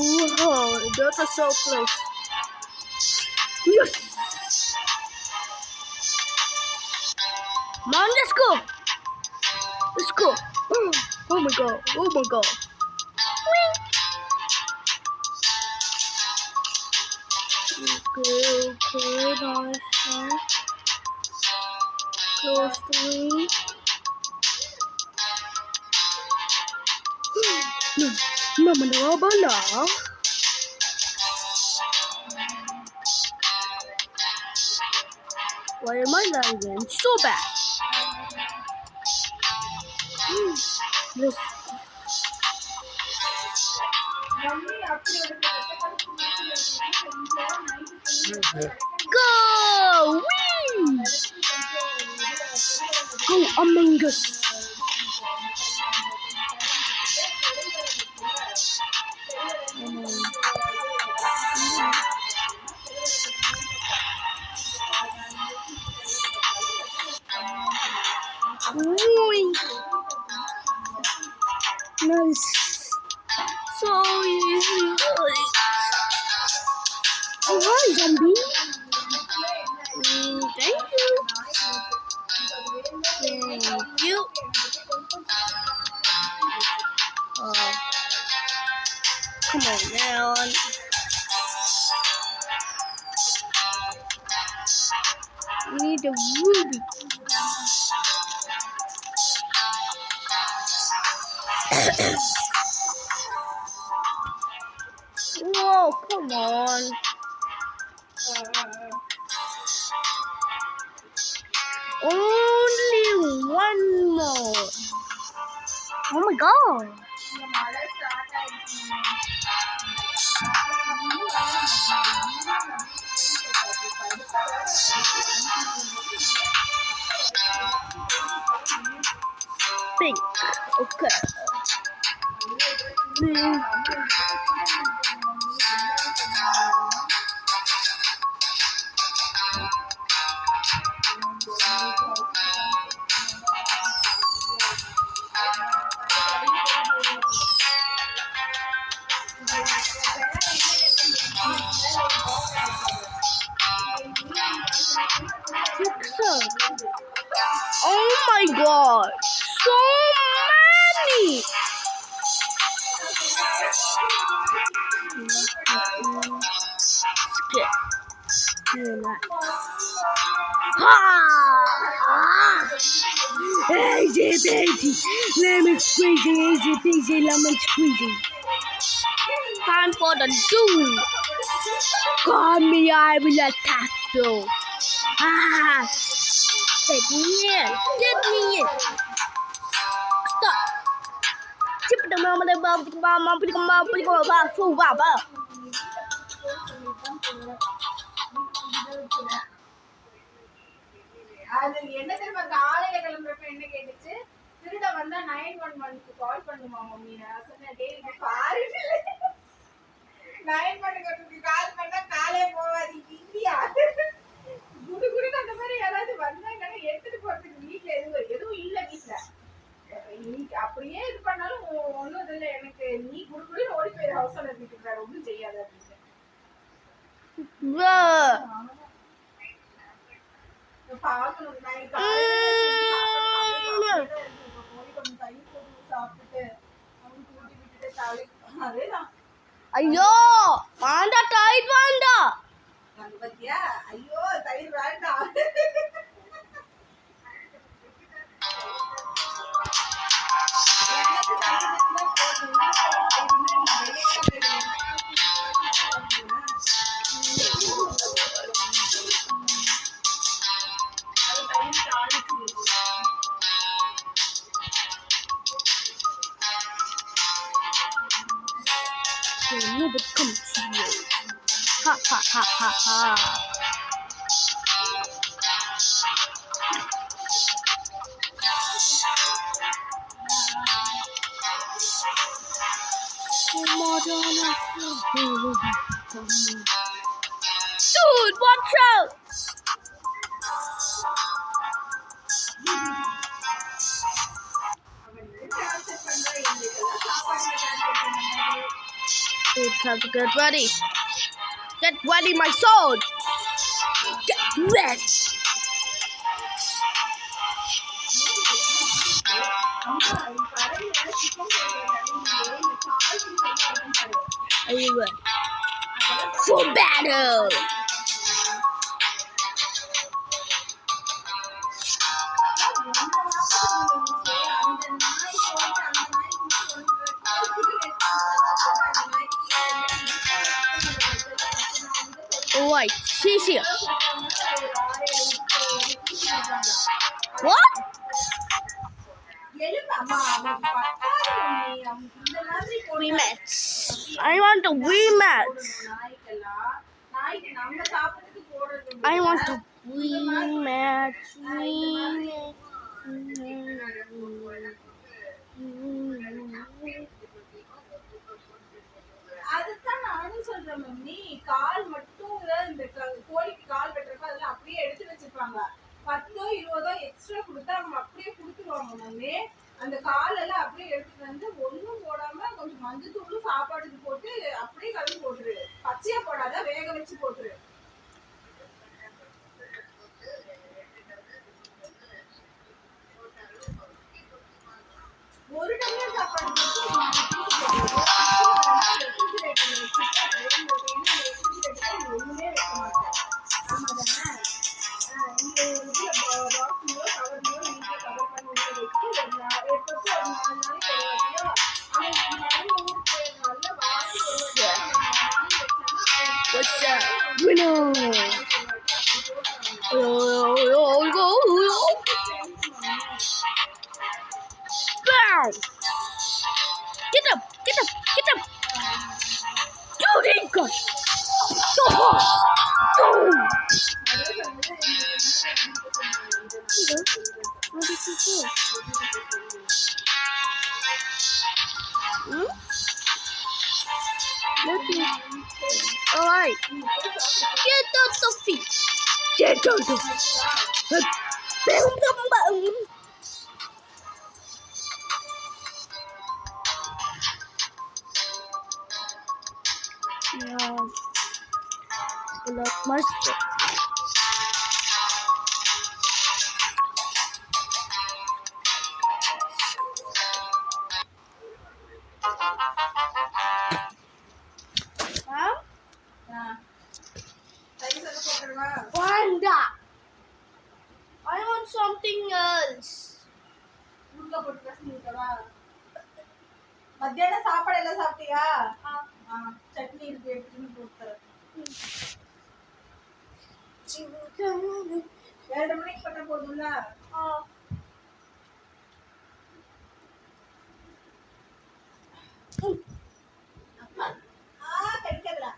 Whoa, that's a so close. Yes! Man, let's go! Let's go! Oh my god, oh my god. Okay, nice. Close to me. Mama, no, no. Why am I lagging so bad? Let's go! Whee! Go Among Us! Nice. So easy. Oh, hi, zombie. Thank you. Thank you. Come on now. We need a ruby. Whoa, come on. Only one more. Oh my god. Pink. Okay. Pink. Oh my god, so many! Skip. Easy peasy, lemon squeezy, easy peasy, lemon squeezy. Time for the doom. Call me, I will attack you. Ah! Get me in! Get me in! Stop! Chip the mama, the bomb, the bomb, the bomb, the bomb, full baba. அது என்ன தெரியுமா காலையில கிளம்புறப்ப என்ன கேட்டுச்சு திருட வந்தா 911க்கு கால் பண்ணுமா mummy நான் சொன்னேன் டேய் பாரு 911க்கு கால் பண்ணா காலே போவாது இந்தியா குடு அந்த மாதிரி யாராவது வந்தாங்கன்னா எடுத்துட்டு போறதுக்கு வீட்ல எதுவும் இல்ல வீட்ல நீ அப்படியே இது பண்ணாலும் ஒண்ணும் இல்ல எனக்கு நீ குடு ஓடி போயிரு ஹவுஸ் ஓனர் வீட்டுக்கு வேற ஒண்ணும் செய்யாத அப்படின்னு பாக்கணும் ஐயோ வாண்டா டைட் வாண்டா பத்தியா ஐயோ தயிர் வேண்டாம் Nobody comes to you. Ha ha ha ha ha. Dude, watch out! அவன் டார்ச்சர் பண்றா எங்களுக்கெல்லாம் சாப்பாடுல டார்ச்சர் பண்ண மாதிரி. Dude, time to get ready. Get ready, my sword. Get ready. அம்மா இது கடையில சிக்கன் போடுறது இந்த கால் சிக்கன் இருக்கும் பாரு. Are you ready? For battle. Alright, she's here. What? Rematch. I want a rematch. I want a rematch. அதுதான் நானும் சொல்றேன் மம்மி. கால் மட்டும் இந்த கோழிக்கு கால் வெட்டுறப்ப அதெல்லாம் அப்படியே எடுத்து வச்சிருப்பாங்க. 10 20 எக்ஸ்ட்ரா கொடுத்தா அவங்க அப்படியே கொடுத்துருவாங்க மம்மி. அந்த கால் எல்லாம் அப்படியே எடுத்துட்டு வந்து ஒண்ணும் போடாம கொஞ்சம் மஞ்சத்தூளும் சாப்பாடுக்கு போட்டு அப்படியே கலந்து போட்டுரு. பச்சையா போடாத, வேக வச்சு போட்டுரு. ஒரு டம்ளர் சாப்பாடு ஒண்ணுமே வைக்க மாட்டேன். ஆமா தானே? இந்த இதுல பாக்ஸ்லயோ கவர்லயோ நீங்க கவர் பண்ணி உள்ள வச்சு ஒரு எப்பப்போ ஒரு 4 நாளைக்கு ஒரு வாட்டியோ நடுவில் ஊருக்கு போயிருந்தால வாங்கி ஒரு வாங்கி வச்சாங்கன்னா What's up? Winner. Bam! Get up! Get up! Get up! Dude, ain't good. So hard. Boom! What did you do? Hmm? Nothing. Alright. Get out the feet. Get out the feet. Boom, boom, boom. Yeah. I love my stick. Huh? Panda. I want something else. மத்தியானம் சாப்பாடு எல்லாம் சாப்பிட்டியா? சட்னி இருக்கு எடுத்துன்னு போட்டுறேன். 7:30 மணிக்கு பண்ண போதும்ல? கிடைக்காதுடா.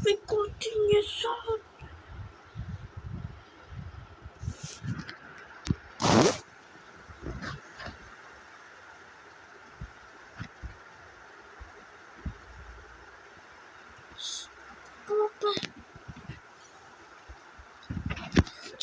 We continue son.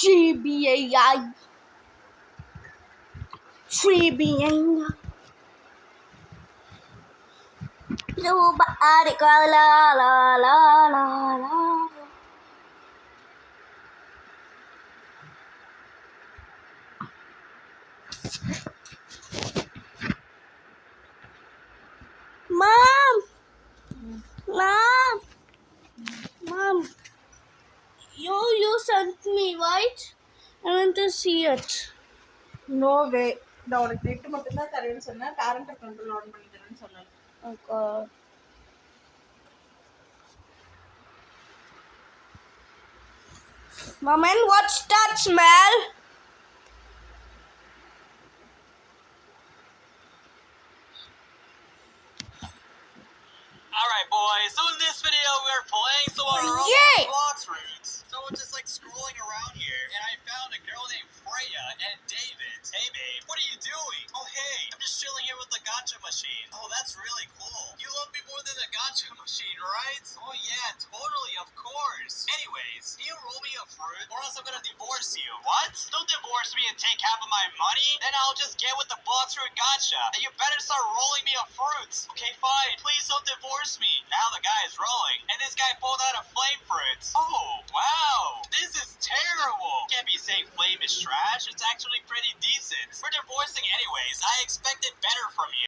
GBAI 3BA Nobody call la la la la la. Mom! Mom! Mom! You sent me, right? I want to see it. No way. நான் உனக்கு நெட் மட்டும் தான் தரேன்னு சொன்னேன். பேரண்ட் கண்ட்ரோல் ஆன் பண்ணி தரேன்னு சொன்னேன். Okay. Mom, and what's that smell? Alright boys, so in this video were playing some of our Yeah. Roblox roots. So I was just like scrolling around here, and I found a girl named Freya and David. Hey babe, what are you doing? Oh hey, I'm just chilling here with the gacha machine. Oh, that's really cool. You love me more than the gacha machine, right? Oh yeah, totally, of course. Anyways, can you roll me a fruit, or else I'm gonna divorce you. What? Don't divorce me and take half of my money? Then I'll just get with the box fruit gacha. And you better start rolling me a fruit. Okay, fine. Please don't divorce me. Now the guy is rolling, and this guy pulled out a flame fruit. Oh, wow. This is terrible. Can't be saying flame is trash. It's actually pretty decent. We're divorcing anyways. I expected better from you.